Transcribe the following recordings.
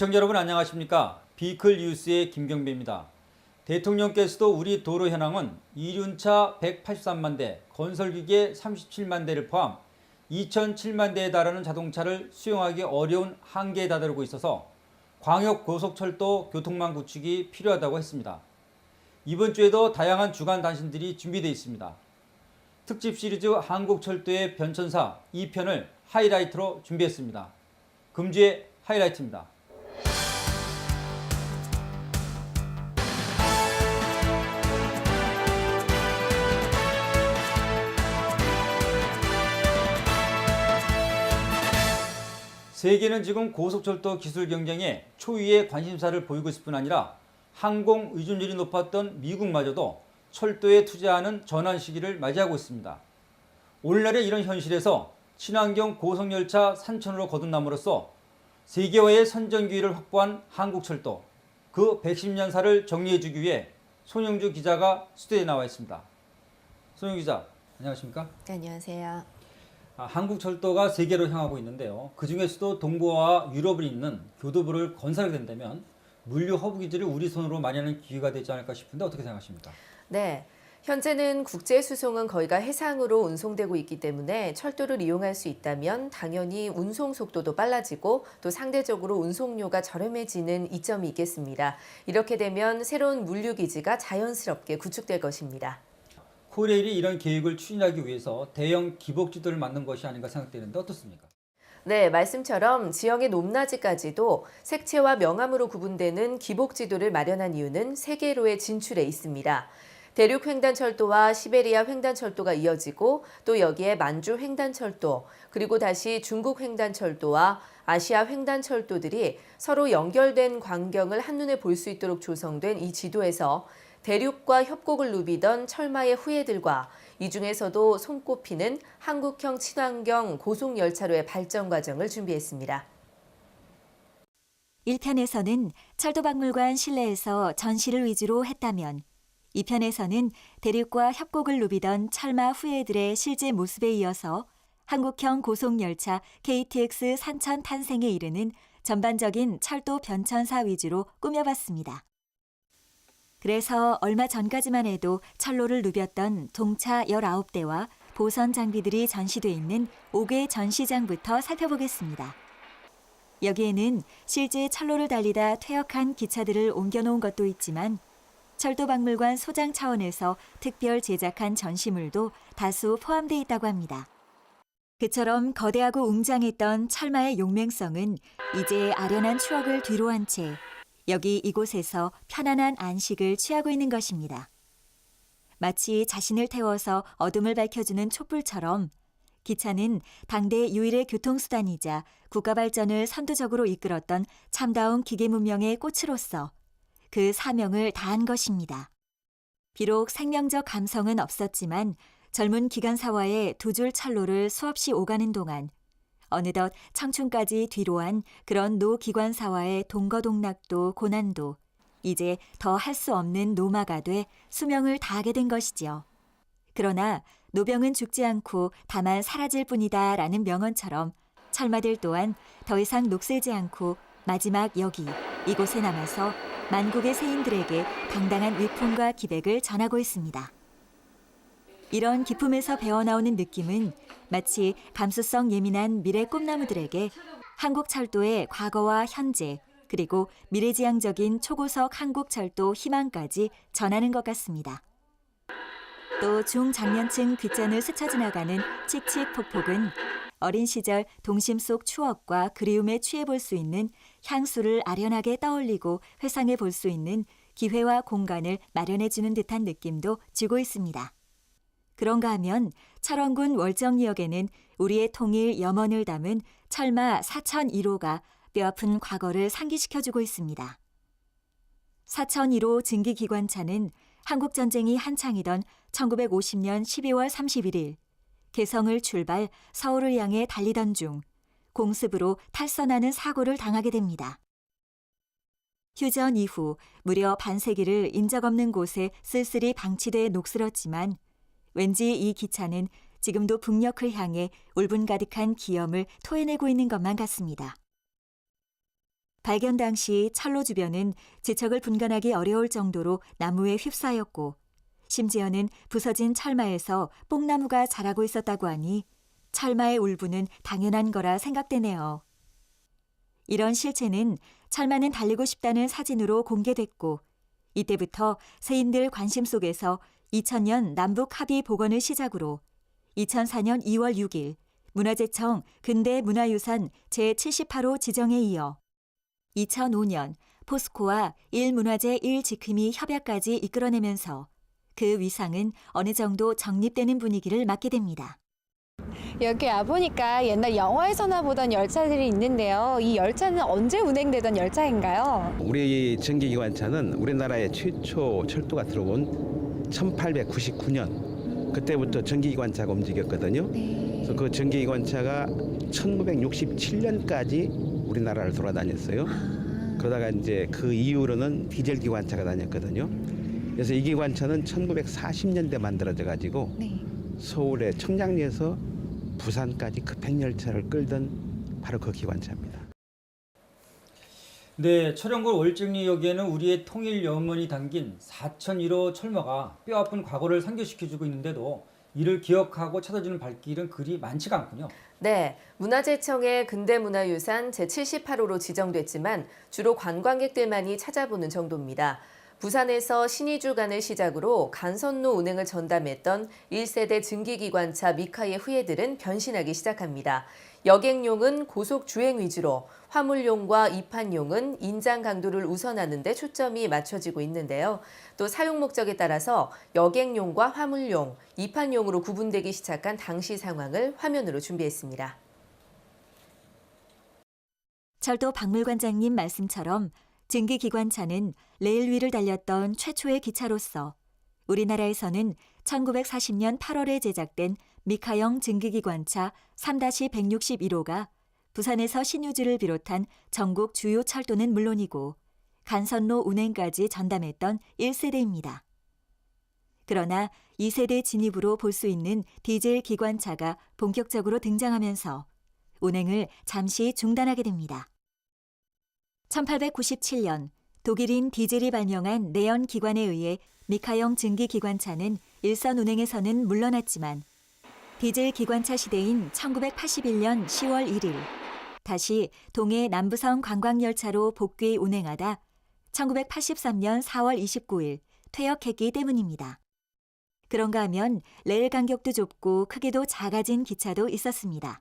시청자 여러분 안녕하십니까? 비클 뉴스의 김경배입니다. 대통령께서도 우리 도로 현황은 이륜차 183만 대, 건설기계 37만 대를 포함 2,007만 대에 달하는 자동차를 수용하기 어려운 한계에 다다르고 있어서 광역 고속철도 교통망 구축이 필요하다고 했습니다. 이번 주에도 다양한 주간 단신들이 준비되어 있습니다. 특집 시리즈 한국철도의 변천사 2편을 하이라이트로 준비했습니다. 금주의 하이라이트입니다. 세계는 지금 고속철도 기술 경쟁에 초유의 관심사를 보이고 있을 뿐 아니라 항공 의존율이 높았던 미국마저도 철도에 투자하는 전환 시기를 맞이하고 있습니다. 오늘날의 이런 현실에서 친환경 고속열차 산천으로 거듭남으로써 세계화의 선전 기회를 확보한 한국철도, 그 110년사를 정리해주기 위해 손영주 기자가 스튜디오에 나와 있습니다. 손영주 기자, 안녕하십니까? 네, 안녕하세요. 한국철도가 세계로 향하고 있는데요. 그 중에서도 동부와 유럽을 잇는 교두보를 건설하게 된다면 물류 허브 기지를 우리 손으로 마련하는 기회가 되지 않을까 싶은데 어떻게 생각하십니까? 네, 현재는 국제 수송은 거의가 해상으로 운송되고 있기 때문에 철도를 이용할 수 있다면 당연히 운송 속도도 빨라지고 또 상대적으로 운송료가 저렴해지는 이점이 있겠습니다. 이렇게 되면 새로운 물류 기지가 자연스럽게 구축될 것입니다. 코레일이 이런 계획을 추진하기 위해서 대형 기복지도를 만든 것이 아닌가 생각되는데 어떻습니까? 네, 말씀처럼 지형의 높낮이까지도 색채와 명암으로 구분되는 기복지도를 마련한 이유는 세계로의 진출에 있습니다. 대륙 횡단철도와 시베리아 횡단철도가 이어지고 또 여기에 만주 횡단철도 그리고 다시 중국 횡단철도와 아시아 횡단철도들이 서로 연결된 광경을 한눈에 볼 수 있도록 조성된 이 지도에서 대륙과 협곡을 누비던 철마의 후예들과 이 중에서도 손꼽히는 한국형 친환경 고속열차로의 발전 과정을 준비했습니다. 1편에서는 철도박물관 실내에서 전시를 위주로 했다면 2편에서는 대륙과 협곡을 누비던 철마 후예들의 실제 모습에 이어서 한국형 고속열차 KTX 산천 탄생에 이르는 전반적인 철도 변천사 위주로 꾸며봤습니다. 그래서 얼마 전까지만 해도 철로를 누볐던 동차 19대와 보선 장비들이 전시돼 있는 5개 전시장부터 살펴보겠습니다. 여기에는 실제 철로를 달리다 퇴역한 기차들을 옮겨놓은 것도 있지만 철도박물관 소장 차원에서 특별 제작한 전시물도 다수 포함되어 있다고 합니다. 그처럼 거대하고 웅장했던 철마의 용맹성은 이제 아련한 추억을 뒤로한 채 여기 이곳에서 편안한 안식을 취하고 있는 것입니다. 마치 자신을 태워서 어둠을 밝혀주는 촛불처럼 기차는 당대 유일의 교통수단이자 국가 발전을 선두적으로 이끌었던 참다운 기계 문명의 꽃으로서 그 사명을 다한 것입니다. 비록 생명적 감성은 없었지만 젊은 기관사와의 두 줄 철로를 수없이 오가는 동안 어느덧 청춘까지 뒤로한 그런 노기관사와의 동거동락도 고난도 이제 더 할 수 없는 노마가 돼 수명을 다하게 된 것이지요. 그러나 노병은 죽지 않고 다만 사라질 뿐이다 라는 명언처럼 철마들 또한 더 이상 녹슬지 않고 마지막 여기 이곳에 남아서 만국의 세인들에게 당당한 위풍과 기백을 전하고 있습니다. 이런 기품에서 배어나오는 느낌은 마치 감수성 예민한 미래 꿈나무들에게 한국철도의 과거와 현재 그리고 미래지향적인 초고속 한국철도 희망까지 전하는 것 같습니다. 또 중장년층 귓잔을 스쳐 지나가는 칙칙폭폭은 어린 시절 동심 속 추억과 그리움에 취해볼 수 있는 향수를 아련하게 떠올리고 회상해 볼 수 있는 기회와 공간을 마련해주는 듯한 느낌도 주고 있습니다. 그런가 하면 철원군 월정리역에는 우리의 통일 염원을 담은 철마 4001호가 뼈아픈 과거를 상기시켜주고 있습니다. 4001호 증기기관차는 한국전쟁이 한창이던 1950년 12월 31일 개성을 출발 서울을 향해 달리던 중 공습으로 탈선하는 사고를 당하게 됩니다. 휴전 이후 무려 반세기를 인적 없는 곳에 쓸쓸히 방치돼 녹슬었지만 왠지 이 기차는 지금도 북녘을 향해 울분 가득한 기염을 토해내고 있는 것만 같습니다. 발견 당시 철로 주변은 지척을 분간하기 어려울 정도로 나무에 휩싸였고 심지어는 부서진 철마에서 뽕나무가 자라고 있었다고 하니 철마의 울분은 당연한 거라 생각되네요. 이런 실체는 철마는 달리고 싶다는 사진으로 공개됐고 이때부터 세인들 관심 속에서 2000년 남북 합의 복원을 시작으로 2004년 2월 6일 문화재청 근대문화유산 제78호 지정에 이어 2005년 포스코와 1문화재 1지킴이 협약까지 이끌어내면서 그 위상은 어느 정도 정립되는 분위기를 맞게 됩니다. 여기 와보니까 옛날 영화에서나 보던 열차들이 있는데요. 이 열차는 언제 운행되던 열차인가요? 우리 전기기관차는 우리나라에 최초 철도가 들어온 1899년 그때부터 전기기관차가 움직였거든요. 그래서 그 전기기관차가 1967년까지 우리나라를 돌아다녔어요. 그러다가 이제 그 이후로는 디젤 기관차가 다녔거든요. 그래서 이 기관차는 1940년대 만들어져 가지고 서울의 청량리에서 부산까지 급행열차를 끌던 바로 그 기관차입니다. 네, 철연골 월정리역에는 우리의 통일 염원이 담긴 4001호 철마가 뼈아픈 과거를 상기시켜주고 있는데도 이를 기억하고 찾아주는 발길은 그리 많지가 않군요. 네, 문화재청의 근대문화유산 제78호로 지정됐지만 주로 관광객들만이 찾아보는 정도입니다. 부산에서 신의주간을 시작으로 간선로 운행을 전담했던 1세대 증기기관차 미카의 후예들은 변신하기 시작합니다. 여객용은 고속 주행 위주로, 화물용과 이판용은 인장 강도를 우선하는 데 초점이 맞춰지고 있는데요. 또 사용 목적에 따라서 여객용과 화물용, 이판용으로 구분되기 시작한 당시 상황을 화면으로 준비했습니다. 철도 박물관장님 말씀처럼 증기기관차는 레일 위를 달렸던 최초의 기차로서 우리나라에서는 1940년 8월에 제작된 미카형 증기기관차 3-161호가 부산에서 신유주를 비롯한 전국 주요 철도는 물론이고 간선로 운행까지 전담했던 1세대입니다. 그러나 2세대 진입으로 볼 수 있는 디젤 기관차가 본격적으로 등장하면서 운행을 잠시 중단하게 됩니다. 1897년 독일인 디젤이 발명한 내연 기관에 의해 미카형 증기기관차는 일선 운행에서는 물러났지만 디젤 기관차 시대인 1981년 10월 1일 다시 동해 남부선 관광열차로 복귀 운행하다 1983년 4월 29일 퇴역했기 때문입니다. 그런가 하면 레일 간격도 좁고 크기도 작아진 기차도 있었습니다.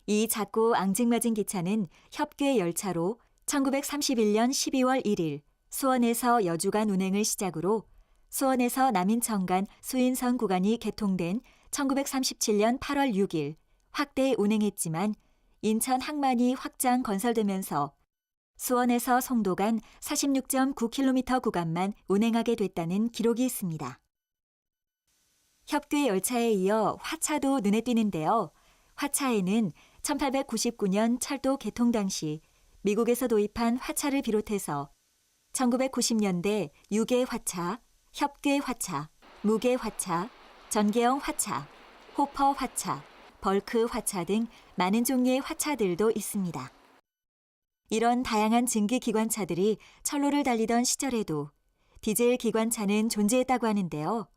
이 작고 앙증맞은 기차는 협궤 열차로 1931년 12월 1일 수원에서 여주간 운행을 시작으로 수원에서 남인천 간 수인선 구간이 개통된 1937년 8월 6일 확대 운행했지만 인천 항만이 확장 건설되면서 수원에서 송도 간 46.9km 구간만 운행하게 됐다는 기록이 있습니다. 협궤 열차에 이어 화차도 눈에 띄는데요. 화차에는 1899년 철도 개통 당시 미국에서 도입한 화차를 비롯해서 1990년대 유계 화차, 협궤 화차, 무계 화차, 전개형 화차, 호퍼 화차, 벌크 화차 등 많은 종류의 화차들도 있습니다. 이런 다양한 증기 기관차들이 철로를 달리던 시절에도 디젤 기관차는 존재했다고 하는데요.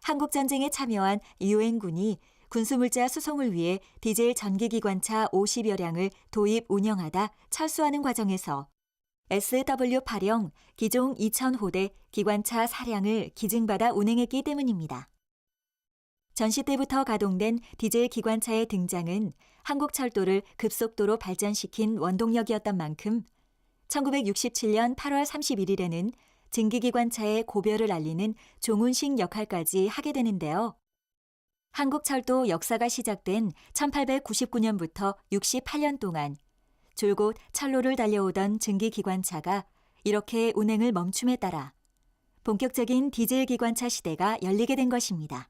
한국전쟁에 참여한 유엔군이 군수물자 수송을 위해 디젤 전기기관차 50여량을 도입 운영하다 철수하는 과정에서 SW8형 기종 2000호대 기관차 4량을 기증받아 운행했기 때문입니다. 전시 때부터 가동된 디젤 기관차의 등장은 한국 철도를 급속도로 발전시킨 원동력이었던 만큼 1967년 8월 31일에는 증기기관차의 고별을 알리는 종운식 역할까지 하게 되는데요. 한국철도 역사가 시작된 1899년부터 68년 동안 줄곧 철로를 달려오던 증기기관차가 이렇게 운행을 멈춤에 따라 본격적인 디젤 기관차 시대가 열리게 된 것입니다.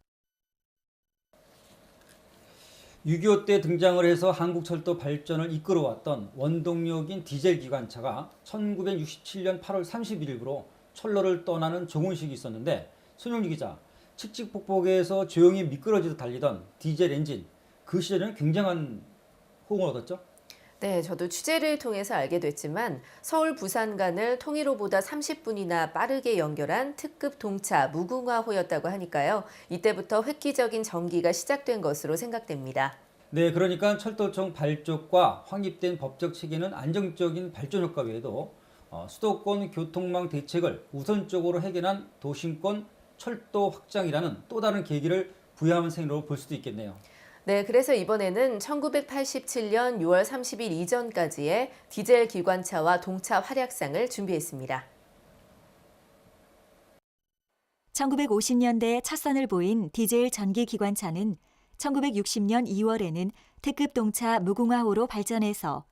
6.25 때 등장을 해서 한국철도 발전을 이끌어왔던 원동력인 디젤 기관차가 1967년 8월 31일부로 철로를 떠나는 종운식이 있었는데 손영주 기자, 칙칙폭폭에서 조용히 미끄러지듯 달리던 디젤 엔진, 그 시절에는 굉장한 호응을 얻었죠? 네, 저도 취재를 통해서 알게 됐지만 서울 부산 간을 통일호보다 30분이나 빠르게 연결한 특급 동차 무궁화호였다고 하니까요. 이때부터 획기적인 전기가 시작된 것으로 생각됩니다. 네, 그러니까 철도청 발족과 확립된 법적 체계는 안정적인 발전 효과 외에도 수도권 교통망 대책을 우선적으로 해결한 도심권 철도 확장이라는 또 다른 계기를 부여한 셈으로 볼 수도 있겠네요. 네, 그래서 이번에는 1987년 6월 30일 이전까지의 디젤 기관차와 동차 활약상을 준비했습니다. 1950년대에 첫 선을 보인 디젤 전기 기관차는 1960년 2월에는 특급 동차 무궁화호로 발전해서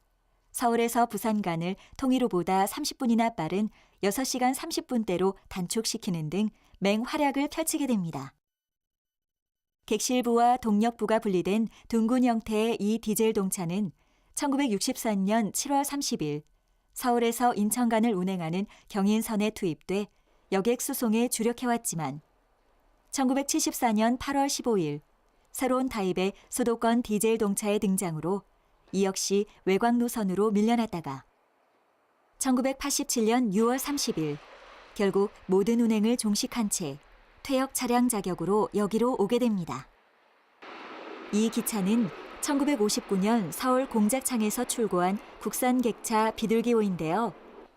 서울에서 부산 간을 통일호보다 30분이나 빠른 6시간 30분대로 단축시키는 등 맹활약을 펼치게 됩니다. 객실부와 동력부가 분리된 둥근 형태의 이 디젤 동차는 1964년 7월 30일 서울에서 인천 간을 운행하는 경인선에 투입돼 여객 수송에 주력해왔지만 1974년 8월 15일 새로운 타입의 수도권 디젤 동차의 등장으로 이 역시 외곽 노선으로 밀려났다가 1987년 6월 30일 결국 모든 운행을 종식한 채 퇴역 차량 자격으로 여기로 오게 됩니다. 이 기차는 1959년 서울 공작창에서 출고한 국산 객차 비둘기호인데요.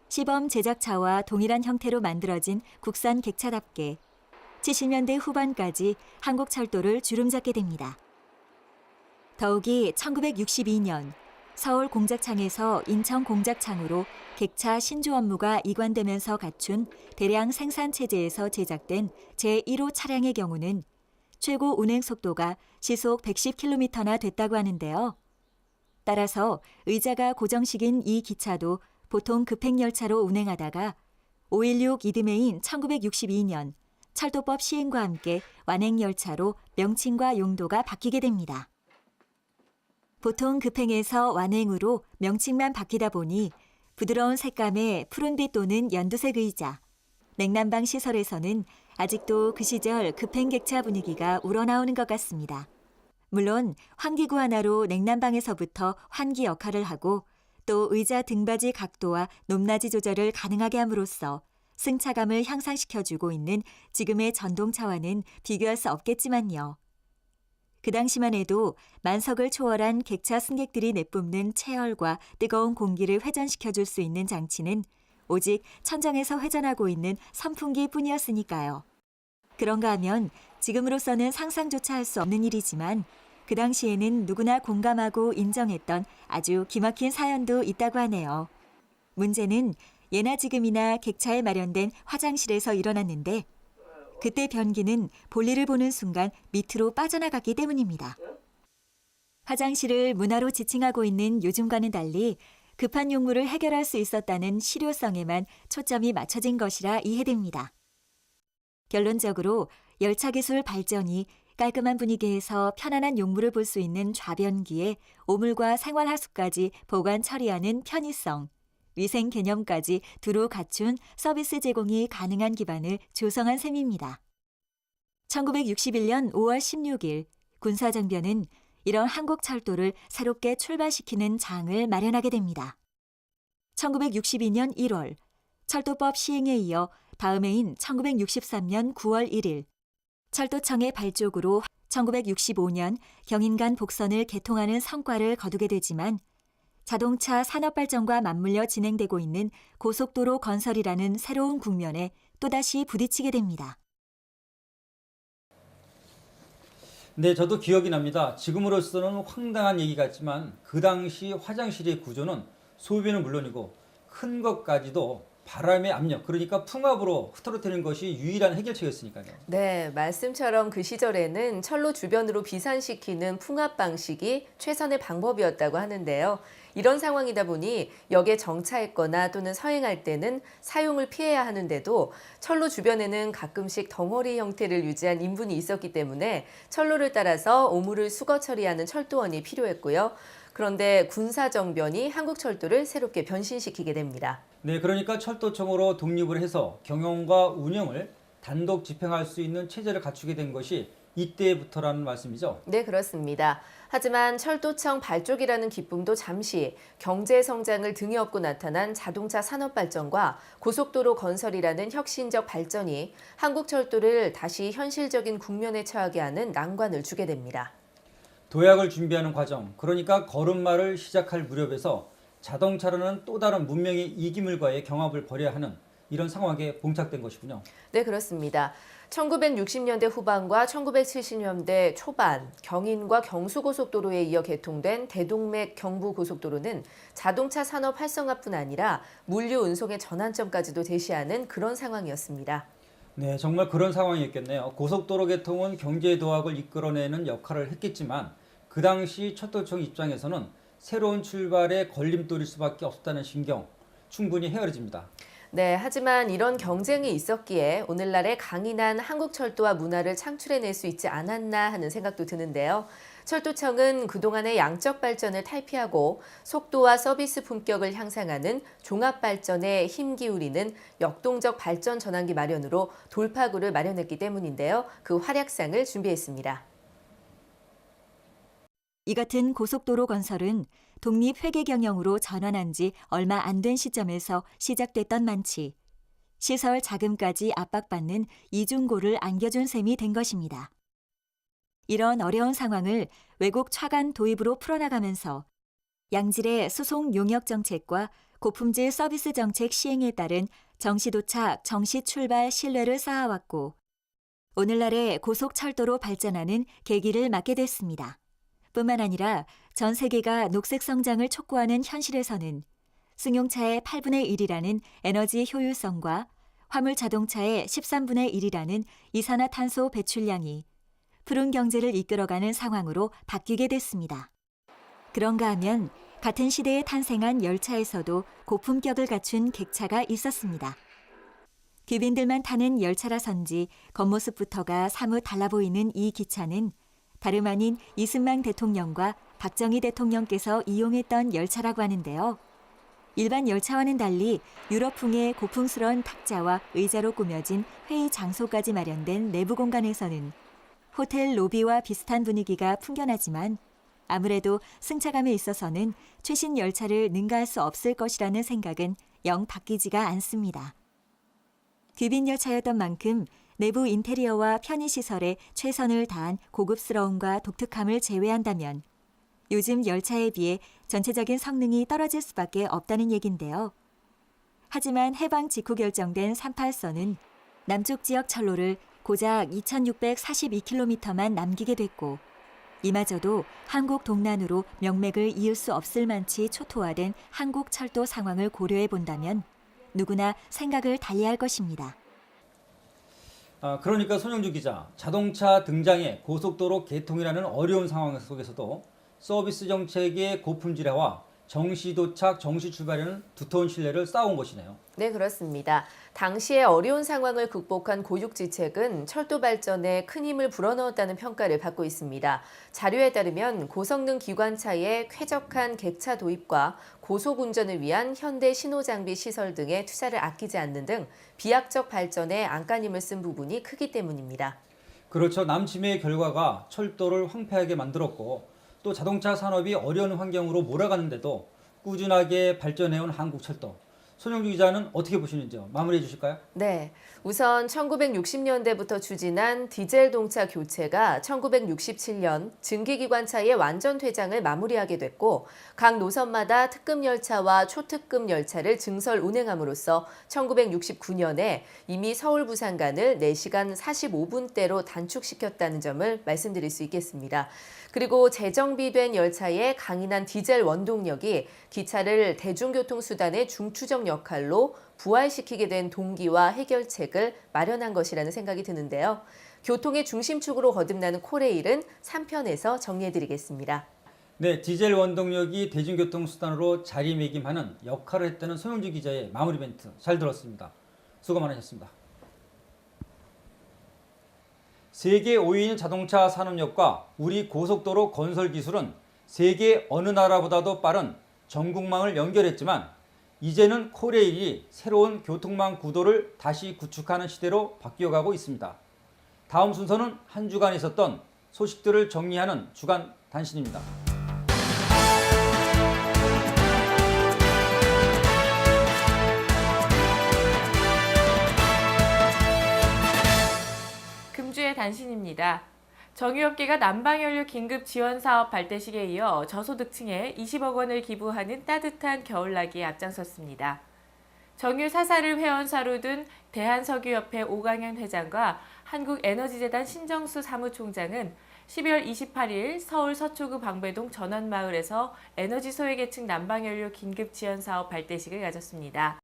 시범 제작차와 동일한 형태로 만들어진 국산 객차답게 70년대 후반까지 한국 철도를 주름잡게 됩니다. 더욱이 1962년 서울 공작창에서 인천 공작창으로 객차 신조 업무가 이관되면서 갖춘 대량 생산 체제에서 제작된 제1호 차량의 경우는 최고 운행 속도가 시속 110km나 됐다고 하는데요. 따라서 의자가 고정식인 이 기차도 보통 급행열차로 운행하다가 5.16 이듬해인 1962년 철도법 시행과 함께 완행열차로 명칭과 용도가 바뀌게 됩니다. 보통 급행에서 완행으로 명칭만 바뀌다 보니 부드러운 색감의 푸른빛 또는 연두색 의자, 냉난방 시설에서는 아직도 그 시절 급행객차 분위기가 우러나오는 것 같습니다. 물론 환기구 하나로 냉난방에서부터 환기 역할을 하고 또 의자 등받이 각도와 높낮이 조절을 가능하게 함으로써 승차감을 향상시켜주고 있는 지금의 전동차와는 비교할 수 없겠지만요. 그 당시만 해도 만석을 초월한 객차 승객들이 내뿜는 체열과 뜨거운 공기를 회전시켜줄 수 있는 장치는 오직 천장에서 회전하고 있는 선풍기 뿐이었으니까요. 그런가 하면 지금으로서는 상상조차 할 수 없는 일이지만 그 당시에는 누구나 공감하고 인정했던 아주 기막힌 사연도 있다고 하네요. 문제는 예나 지금이나 객차에 마련된 화장실에서 일어났는데 그때 변기는 볼일을 보는 순간 밑으로 빠져나갔기 때문입니다. 화장실을 문화로 지칭하고 있는 요즘과는 달리 급한 용무를 해결할 수 있었다는 실효성에만 초점이 맞춰진 것이라 이해됩니다. 결론적으로 열차 기술 발전이 깔끔한 분위기에서 편안한 용무를 볼 수 있는 좌변기에 오물과 생활하수까지 보관 처리하는 편의성, 위생 개념까지 두루 갖춘 서비스 제공이 가능한 기반을 조성한 셈입니다. 1961년 5월 16일 군사정변은 이런 한국 철도를 새롭게 출발시키는 장을 마련하게 됩니다. 1962년 1월 철도법 시행에 이어 다음 해인 1963년 9월 1일 철도청의 발족으로 1965년 경인간 복선을 개통하는 성과를 거두게 되지만 자동차 산업 발전과 맞물려 진행되고 있는 고속도로 건설이라는 새로운 국면에 또다시 부딪히게 됩니다. 네, 저도 기억이 납니다. 지금으로서는 황당한 얘기 같지만 그 당시 화장실의 구조는 소변은 물론이고 큰 것까지도 바람의 압력, 그러니까 풍압으로 흐트러뜨리는 것이 유일한 해결책이었으니까요. 네, 말씀처럼 그 시절에는 철로 주변으로 비산시키는 풍압 방식이 최선의 방법이었다고 하는데요. 이런 상황이다 보니 역에 정차했거나 또는 서행할 때는 사용을 피해야 하는데도 철로 주변에는 가끔씩 덩어리 형태를 유지한 인분이 있었기 때문에 철로를 따라서 오물을 수거 처리하는 철도원이 필요했고요. 그런데 군사정변이 한국철도를 새롭게 변신시키게 됩니다. 네, 그러니까 철도청으로 독립을 해서 경영과 운영을 단독 집행할 수 있는 체제를 갖추게 된 것이 이때부터라는 말씀이죠? 네, 그렇습니다. 하지만 철도청 발족이라는 기쁨도 잠시 경제 성장을 등에 업고 나타난 자동차 산업 발전과 고속도로 건설이라는 혁신적 발전이 한국 철도를 다시 현실적인 국면에 처하게 하는 난관을 주게 됩니다. 도약을 준비하는 과정, 그러니까 걸음마를 시작할 무렵에서 자동차라는 또 다른 문명의 이기물과의 경합을 벌여야 하는 이런 상황에 봉착된 것이군요. 네, 그렇습니다. 1960년대 후반과 1970년대 초반 경인과 경수고속도로에 이어 개통된 대동맥 경부고속도로는 자동차 산업 활성화뿐 아니라 물류 운송의 전환점까지도 제시하는 그런 상황이었습니다. 네, 정말 그런 상황이었겠네요. 고속도로 개통은 경제 도약을 이끌어내는 역할을 했겠지만 그 당시 철도청 입장에서는 새로운 출발에 걸림돌일 수밖에 없었다는 심경 충분히 헤아려집니다. 네, 하지만 이런 경쟁이 있었기에 오늘날의 강인한 한국철도와 문화를 창출해낼 수 있지 않았나 하는 생각도 드는데요. 철도청은 그동안의 양적 발전을 탈피하고 속도와 서비스 품격을 향상하는 종합 발전에 힘 기울이는 역동적 발전 전환기 마련으로 돌파구를 마련했기 때문인데요. 그 활약상을 준비했습니다. 이 같은 고속도로 건설은 독립회계 경영으로 전환한 지 얼마 안 된 시점에서 시작됐던 만치 시설 자금까지 압박받는 이중고를 안겨준 셈이 된 것입니다. 이런 어려운 상황을 외국 차관 도입으로 풀어나가면서 양질의 수송 용역 정책과 고품질 서비스 정책 시행에 따른 정시도착, 정시출발 신뢰를 쌓아왔고 오늘날의 고속철도로 발전하는 계기를 맞게 됐습니다. 뿐만 아니라 전 세계가 녹색 성장을 촉구하는 현실에서는 승용차의 8분의 1이라는 에너지 효율성과 화물 자동차의 13분의 1이라는 이산화탄소 배출량이 푸른 경제를 이끌어가는 상황으로 바뀌게 됐습니다. 그런가 하면 같은 시대에 탄생한 열차에서도 고품격을 갖춘 객차가 있었습니다. 귀빈들만 타는 열차라선지 겉모습부터가 사뭇 달라 보이는 이 기차는 다름 아닌 이승만 대통령과 박정희 대통령께서 이용했던 열차라고 하는데요. 일반 열차와는 달리 유럽풍의 고풍스러운 탁자와 의자로 꾸며진 회의 장소까지 마련된 내부 공간에서는 호텔 로비와 비슷한 분위기가 풍겨나지만 아무래도 승차감에 있어서는 최신 열차를 능가할 수 없을 것이라는 생각은 영 바뀌지가 않습니다. 귀빈 열차였던 만큼 내부 인테리어와 편의시설에 최선을 다한 고급스러움과 독특함을 제외한다면 요즘 열차에 비해 전체적인 성능이 떨어질 수밖에 없다는 얘긴데요. 하지만 해방 직후 결정된 38선은 남쪽 지역 철로를 고작 2,642km만 남기게 됐고 이마저도 한국 동란으로 명맥을 이을 수 없을 만치 초토화된 한국 철도 상황을 고려해 본다면 누구나 생각을 달리할 것입니다. 그러니까 손영주 기자, 자동차 등장에 고속도로 개통이라는 어려운 상황 속에서도 서비스 정책의 고품질화와 정시 도착, 정시 출발에는 두터운 신뢰를 쌓아온 것이네요. 네, 그렇습니다. 당시의 어려운 상황을 극복한 고육지책은 철도 발전에 큰 힘을 불어넣었다는 평가를 받고 있습니다. 자료에 따르면 고성능 기관차의 쾌적한 객차 도입과 고속 운전을 위한 현대 신호장비 시설 등의 투자를 아끼지 않는 등 비약적 발전에 안간힘을 쓴 부분이 크기 때문입니다. 그렇죠. 남침의 결과가 철도를 황폐하게 만들었고 또 자동차 산업이 어려운 환경으로 몰아가는데도 꾸준하게 발전해온 한국철도. 손영주 기자는 어떻게 보시는지요? 마무리해 주실까요? 네, 우선 1960년대부터 추진한 디젤 동차 교체가 1967년 증기기관차의 완전 퇴장을 마무리하게 됐고 각 노선마다 특급 열차와 초특급 열차를 증설 운행함으로써 1969년에 이미 서울 부산 간을 4시간 45분대로 단축시켰다는 점을 말씀드릴 수 있겠습니다. 그리고 재정비된 열차의 강인한 디젤 원동력이 기차를 대중교통수단의 중추적 역할로 부활시키게 된 동기와 해결책을 마련한 것이라는 생각이 드는데요. 교통의 중심축으로 거듭나는 코레일은 3편에서 정리해드리겠습니다. 네, 디젤 원동력이 대중교통수단으로 자리매김하는 역할을 했다는 손영주 기자의 마무리 멘트 잘 들었습니다. 수고 많으셨습니다. 세계 5위인 자동차 산업력과 우리 고속도로 건설 기술은 세계 어느 나라보다도 빠른 전국망을 연결했지만 이제는 코레일이 새로운 교통망 구도를 다시 구축하는 시대로 바뀌어가고 있습니다. 다음 순서는 한 주간 있었던 소식들을 정리하는 주간 단신입니다. 금주의 단신입니다. 정유업계가 난방연료 긴급 지원 사업 발대식에 이어 저소득층에 20억 원을 기부하는 따뜻한 겨울나기에 앞장섰습니다. 정유 사사를 회원사로 둔 대한석유협회 오강현 회장과 한국에너지재단 신정수 사무총장은 12월 28일 서울 서초구 방배동 전원마을에서 에너지 소외계층 난방연료 긴급 지원 사업 발대식을 가졌습니다.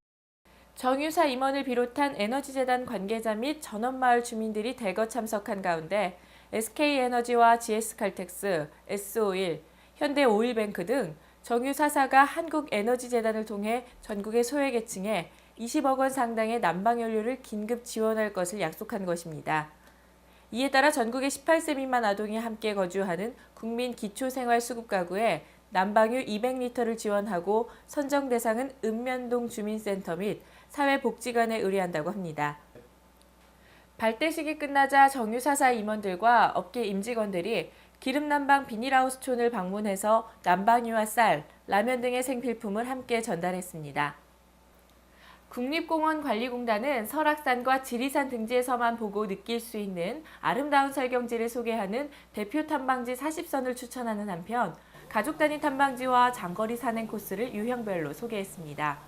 정유사 임원을 비롯한 에너지재단 관계자 및 전원마을 주민들이 대거 참석한 가운데 SK에너지와 GS칼텍스, S-오일, 현대오일뱅크 등 정유사사가 한국에너지재단을 통해 전국의 소외계층에 20억 원 상당의 난방연료를 긴급 지원할 것을 약속한 것입니다. 이에 따라 전국의 18세 미만 아동이 함께 거주하는 국민 기초생활수급가구에 난방유 200리터를 지원하고 선정 대상은 읍면동 주민센터 및 사회복지관에 의뢰한다고 합니다. 발대식이 끝나자 정유사사 임원들과 업계 임직원들이 기름난방 비닐하우스촌을 방문해서 난방유와 쌀, 라면 등의 생필품을 함께 전달했습니다. 국립공원관리공단은 설악산과 지리산 등지에서만 보고 느낄 수 있는 아름다운 설경지를 소개하는 대표 탐방지 40선을 추천하는 한편 가족 단위 탐방지와 장거리 산행 코스를 유형별로 소개했습니다.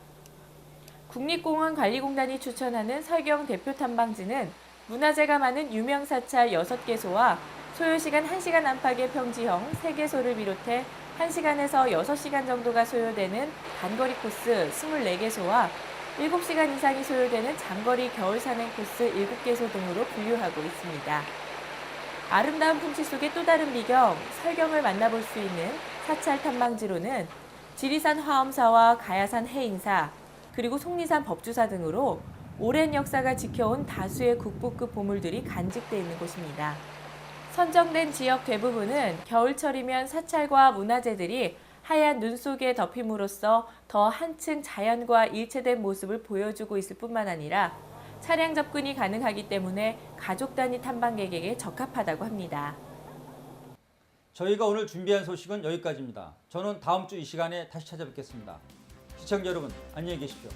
국립공원관리공단이 추천하는 설경 대표 탐방지는 문화재가 많은 유명 사찰 6개소와 소요시간 1시간 안팎의 평지형 3개소를 비롯해 1시간에서 6시간 정도가 소요되는 단거리 코스 24개소와 7시간 이상이 소요되는 장거리 겨울 산행 코스 7개소 등으로 분류하고 있습니다. 아름다운 풍치 속의 또 다른 비경, 설경을 만나볼 수 있는 사찰 탐방지로는 지리산 화엄사와 가야산 해인사, 그리고 속리산 법주사 등으로 오랜 역사가 지켜온 다수의 국보급 보물들이 간직돼 있는 곳입니다. 선정된 지역 대부분은 겨울철이면 사찰과 문화재들이 하얀 눈 속에 덮임으로써 더 한층 자연과 일체된 모습을 보여주고 있을 뿐만 아니라 차량 접근이 가능하기 때문에 가족 단위 탐방객에게 적합하다고 합니다. 저희가 오늘 준비한 소식은 여기까지입니다. 저는 다음 주 이 시간에 다시 찾아뵙겠습니다. 시청자 여러분, 안녕히 계십시오.